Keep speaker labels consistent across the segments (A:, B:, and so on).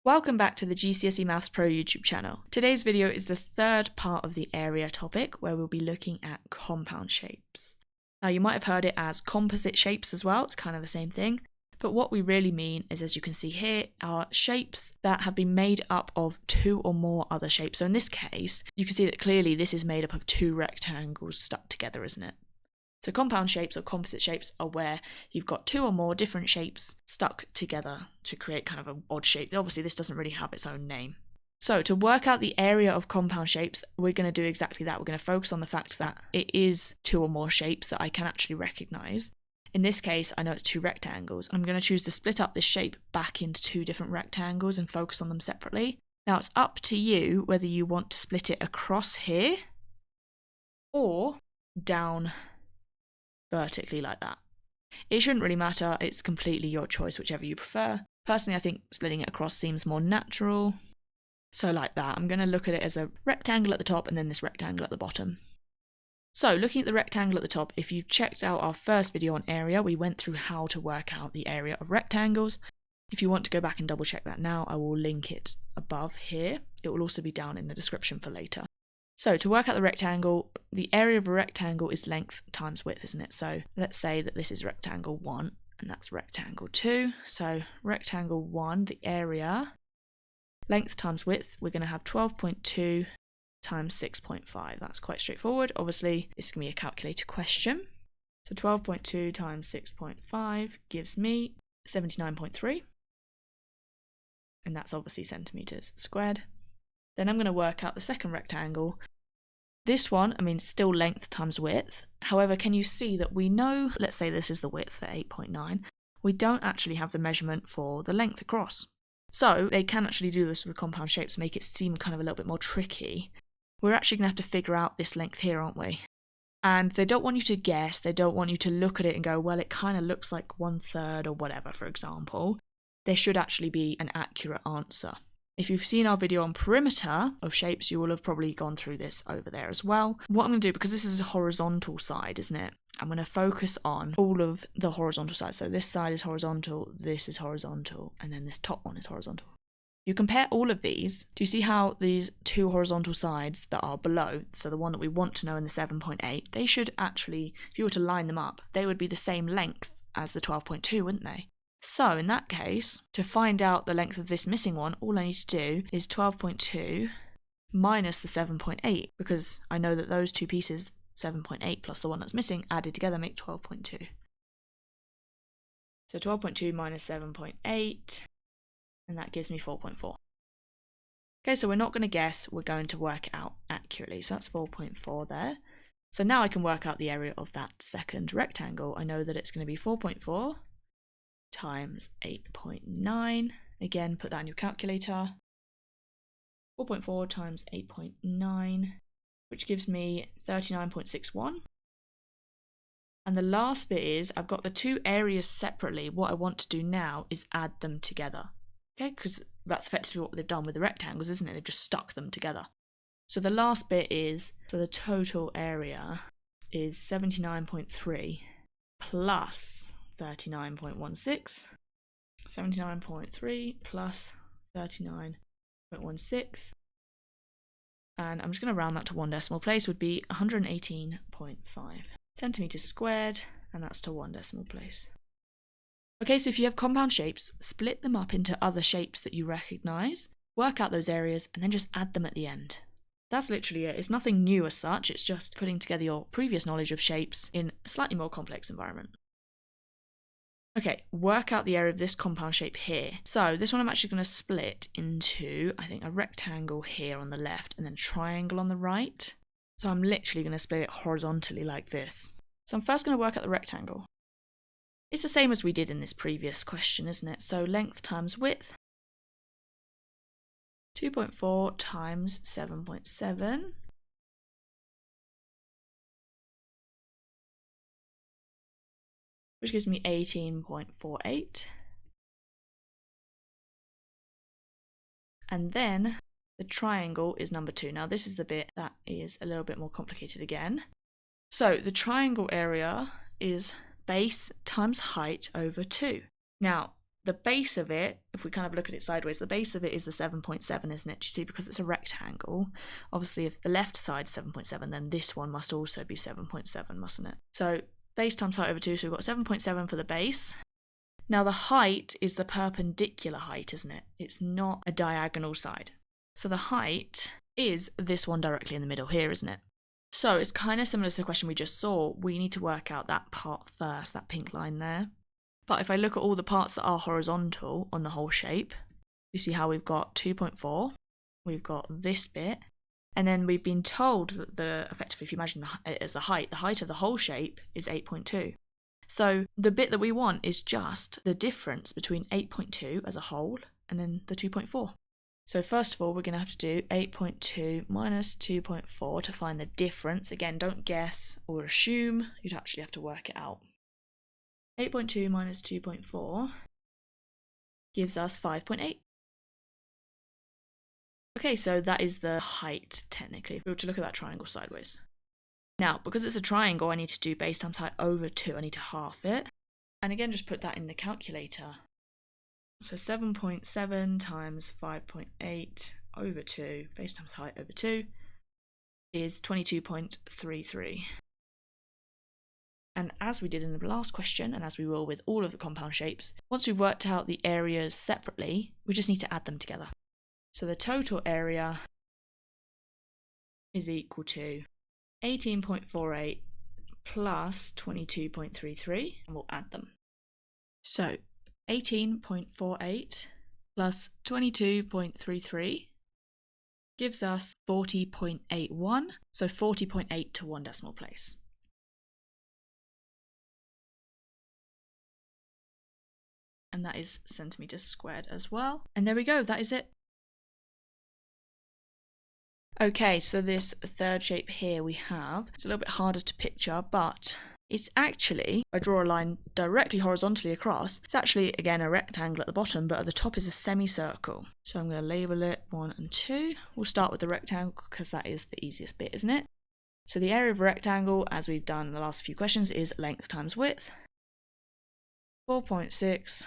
A: Welcome back to the GCSE Maths Pro YouTube channel. Today's video is the third part of the area topic where we'll be looking at compound shapes. Now you might have heard it as composite shapes as well, it's kind of the same thing, but what we really mean is, as you can see here, are shapes that have been made up of two or more other shapes. So in this case, you can see that clearly this is made up of two rectangles stuck together, isn't it? So compound shapes or composite shapes are where you've got two or more different shapes stuck together to create kind of an odd shape. Obviously, this doesn't really have its own name. So to work out the area of compound shapes, we're going to do exactly that. We're going to focus on the fact that it is two or more shapes that I can actually recognise. In this case, I know it's two rectangles. I'm going to choose to split up this shape back into two different rectangles and focus on them separately. Now it's up to you whether you want to split it across here or down vertically like that. It shouldn't really matter, it's completely your choice, whichever you prefer. Personally, I think splitting it across seems more natural. So like that, I'm going to look at it as a rectangle at the top and then this rectangle at the bottom. So looking at the rectangle at the top, if you've checked out our first video on area, we went through how to work out the area of rectangles. If you want to go back and double check that now, I will link it above here. It will also be down in the description for later. So to work out the rectangle, the area of a rectangle is length times width, isn't it? So let's say that this is rectangle 1 and that's rectangle 2. So rectangle 1, the area, length times width, we're going to have 12.2 times 6.5. That's quite straightforward. Obviously, this is going to be a calculator question. So 12.2 times 6.5 gives me 79.3. And that's obviously centimetres squared. Then I'm going to work out the second rectangle. This one, still length times width. However, can you see that we know, let's say this is the width at 8.9, we don't actually have the measurement for the length across. So they can actually do this with compound shapes, make it seem kind of a little bit more tricky. We're actually going to have to figure out this length here, aren't we? And they don't want you to guess, they don't want you to look at it and go, well, it kind of looks like 1/3 or whatever, for example. There should actually be an accurate answer. If you've seen our video on perimeter of shapes, you will have probably gone through this over there as well. What I'm going to do, because this is a horizontal side, isn't it? I'm going to focus on all of the horizontal sides. So this side is horizontal, this is horizontal, and then this top one is horizontal. You compare all of these. Do you see how these two horizontal sides that are below, so the one that we want to know in the 7.8, they should actually, if you were to line them up, they would be the same length as the 12.2, wouldn't they? So in that case, to find out the length of this missing one, all I need to do is 12.2 minus the 7.8, because I know that those two pieces, 7.8 plus the one that's missing, added together make 12.2. So 12.2 minus 7.8, and that gives me 4.4. Okay, so we're not going to guess, we're going to work it out accurately. So that's 4.4 there. So now I can work out the area of that second rectangle. I know that it's going to be 4.4 times 8.9. Again, put that in your calculator. 4.4 times 8.9, which gives me 39.61. And the last bit is, I've got the two areas separately. What I want to do now is add them together. Okay, because that's effectively what they've done with the rectangles, isn't it? They've just stuck them together. So the last bit is, so the total area is 79.3 plus 39.16, 79.3 plus 39.16, and I'm just going to round that to one decimal place, would be 118.5 centimetres squared, and that's to one decimal place. Okay, so if you have compound shapes, split them up into other shapes that you recognise, work out those areas, and then just add them at the end. That's literally it. It's nothing new as such, it's just putting together your previous knowledge of shapes in a slightly more complex environment. Okay, work out the area of this compound shape here. So this one I'm actually going to split into, I think, a rectangle here on the left and then a triangle on the right. So I'm literally going to split it horizontally like this. So I'm first going to work out the rectangle. It's the same as we did in this previous question, isn't it? So length times width. 2.4 times 7.7. Which gives me 18.48. And then the triangle is number 2. Now this is the bit that is a little bit more complicated again. So the triangle area is base times height over 2. Now the base of it, if we kind of look at it sideways, the base of it is the 7.7, isn't it? Do you see? Because it's a rectangle. Obviously, if the left side is 7.7, then this one must also be 7.7, mustn't it? So base times height over 2, so we've got 7.7 for the base. Now the height is the perpendicular height, isn't it? It's not a diagonal side. So the height is this one directly in the middle here, isn't it? So it's kind of similar to the question we just saw. We need to work out that part first, that pink line there. But if I look at all the parts that are horizontal on the whole shape, you see how we've got 2.4, we've got this bit, and then we've been told that effectively, if you imagine it as the height of the whole shape is 8.2. So the bit that we want is just the difference between 8.2 as a whole and then the 2.4. So first of all, we're going to have to do 8.2 minus 2.4 to find the difference. Again, don't guess or assume, you'd actually have to work it out. 8.2 minus 2.4 gives us 5.8. Okay, so that is the height, technically, if we were to look at that triangle sideways. Now, because it's a triangle, I need to do base times height over 2. I need to half it. And again, just put that in the calculator. So 7.7 times 5.8 over 2, base times height over 2, is 22.33. And as we did in the last question, and as we will with all of the compound shapes, once we've worked out the areas separately, we just need to add them together. So the total area is equal to 18.48 plus 22.33, and we'll add them. So 18.48 plus 22.33 gives us 40.81, so 40.8 to 1 decimal place. And that is centimetres squared as well. And there we go, that is it. Okay, so this third shape here we have, it's a little bit harder to picture, but it's actually, if I draw a line directly horizontally across, it's actually, again, a rectangle at the bottom, but at the top is a semicircle. So I'm going to label it 1 and 2. We'll start with the rectangle because that is the easiest bit, isn't it? So the area of a rectangle, as we've done in the last few questions, is length times width. 4.6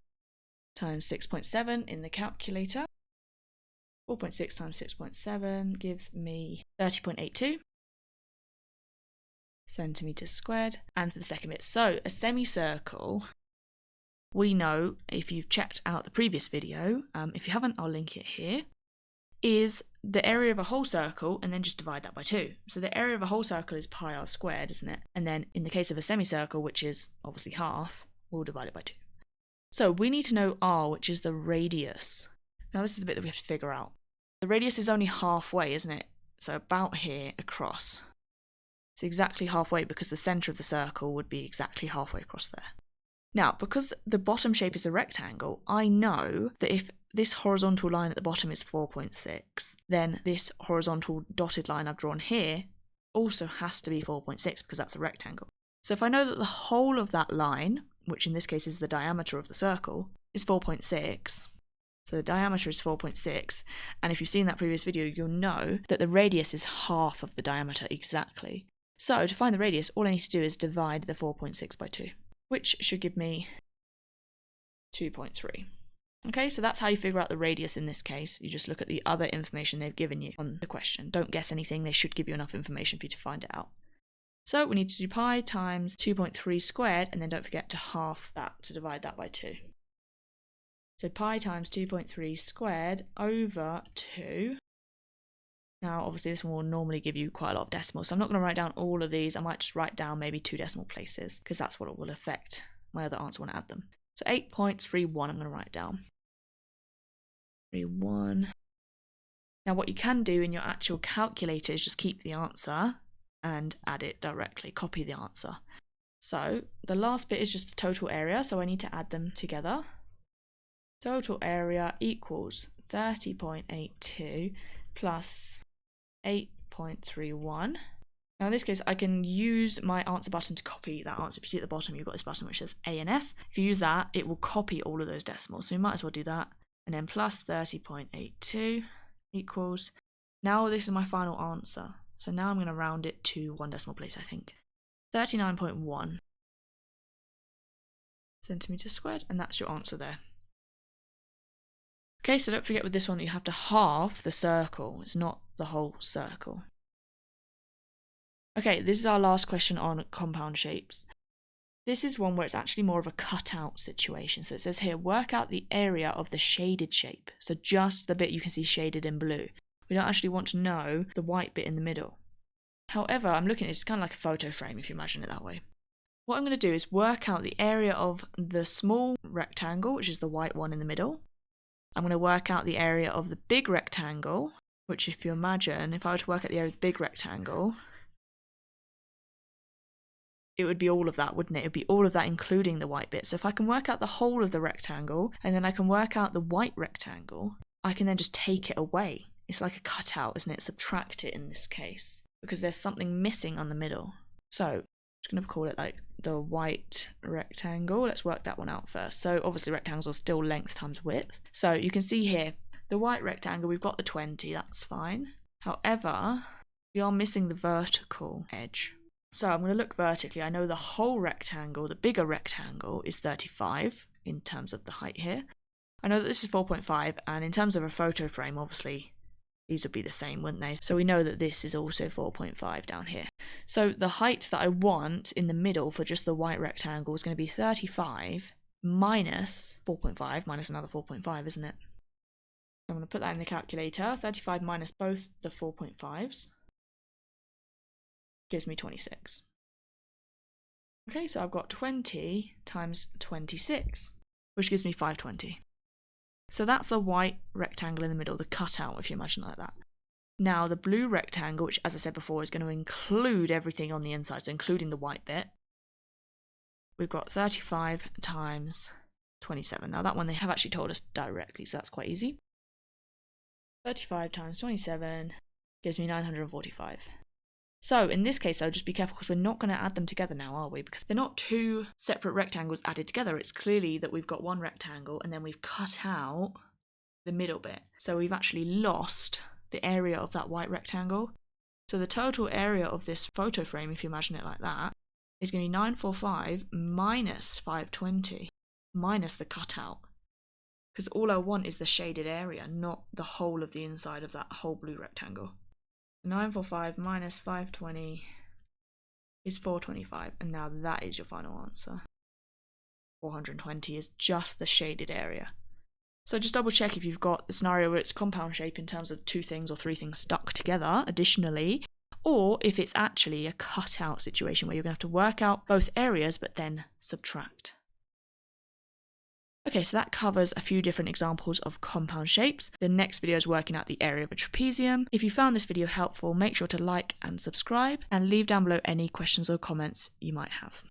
A: times 6.7 in the calculator. 4.6 times 6.7 gives me 30.82 centimetres squared. And for the second bit, so a semicircle, we know, if you've checked out the previous video, if you haven't, I'll link it here, is the area of a whole circle and then just divide that by 2. So the area of a whole circle is pi r squared, isn't it? And then in the case of a semicircle, which is obviously half, we'll divide it by 2. So we need to know r, which is the radius. Now this is the bit that we have to figure out. The radius is only halfway, isn't it? So about here across. It's exactly halfway because the centre of the circle would be exactly halfway across there. Now, because the bottom shape is a rectangle, I know that if this horizontal line at the bottom is 4.6, then this horizontal dotted line I've drawn here also has to be 4.6 because that's a rectangle. So if I know that the whole of that line, which in this case is the diameter of the circle, is 4.6, so the diameter is 4.6, and if you've seen that previous video, you'll know that the radius is half of the diameter exactly. So to find the radius, all I need to do is divide the 4.6 by 2, which should give me 2.3. Okay, so that's how you figure out the radius in this case. You just look at the other information they've given you on the question. Don't guess anything, they should give you enough information for you to find it out. So we need to do pi times 2.3 squared, and then don't forget to half that to divide that by 2. So pi times 2.3 squared over 2. Now, obviously, this one will normally give you quite a lot of decimals, so I'm not going to write down all of these. I might just write down maybe 2 decimal places, because that's what will affect my other answer when I add them. So 8.31, I'm going to write down. 31. Now, what you can do in your actual calculator is just keep the answer and add it directly, copy the answer. So the last bit is just the total area, so I need to add them together. Total area equals 30.82 plus 8.31. Now in this case, I can use my answer button to copy that answer. If you see at the bottom, you've got this button which says A and S. If you use that, it will copy all of those decimals. So we might as well do that. And then plus 30.82 equals, now this is my final answer. So now I'm going to round it to 1 decimal place, I think. 39.1 centimetres squared, and that's your answer there. Okay, so don't forget with this one, you have to halve the circle. It's not the whole circle. Okay, this is our last question on compound shapes. This is one where it's actually more of a cutout situation. So it says here, work out the area of the shaded shape. So just the bit you can see shaded in blue. We don't actually want to know the white bit in the middle. However, I'm looking at it, it's kind of like a photo frame if you imagine it that way. What I'm going to do is work out the area of the small rectangle, which is the white one in the middle. I'm going to work out the area of the big rectangle, which if you imagine, if I were to work out the area of the big rectangle, it would be all of that, wouldn't it? It would be all of that including the white bit. So if I can work out the whole of the rectangle, and then I can work out the white rectangle, I can then just take it away. It's like a cutout, isn't it? Subtract it in this case, because there's something missing on the middle. So I'm just going to call it like the white rectangle. Let's work that one out first. So obviously rectangles are still length times width. So you can see here, the white rectangle, we've got the 20, that's fine. However, we are missing the vertical edge. So I'm going to look vertically. I know the whole rectangle, the bigger rectangle, is 35 in terms of the height here. I know that this is 4.5, and in terms of a photo frame, obviously, these would be the same, wouldn't they? So we know that this is also 4.5 down here. So the height that I want in the middle for just the white rectangle is going to be 35 minus 4.5, minus another 4.5, isn't it? So I'm going to put that in the calculator. 35 minus both the 4.5s. Gives me 26. Okay, so I've got 20 times 26, which gives me 520. So that's the white rectangle in the middle, the cutout, if you imagine it like that. Now the blue rectangle, which as I said before, is going to include everything on the inside, so including the white bit. We've got 35 times 27. Now that one they have actually told us directly, so that's quite easy. 35 times 27 gives me 945. So in this case though, just be careful because we're not going to add them together now, are we? Because they're not two separate rectangles added together. It's clearly that we've got one rectangle and then we've cut out the middle bit. So we've actually lost the area of that white rectangle. So the total area of this photo frame, if you imagine it like that, is going to be 945 minus 520 minus the cutout. Because all I want is the shaded area, not the whole of the inside of that whole blue rectangle. 945 minus 520 is 425, and now that is your final answer. 420 is just the shaded area. So just double check if you've got the scenario where it's compound shape in terms of two things or three things stuck together additionally, or if it's actually a cutout situation where you're going to have to work out both areas but then subtract. Okay, so that covers a few different examples of compound shapes. The next video is working out the area of a trapezium. If you found this video helpful, make sure to like and subscribe, and leave down below any questions or comments you might have.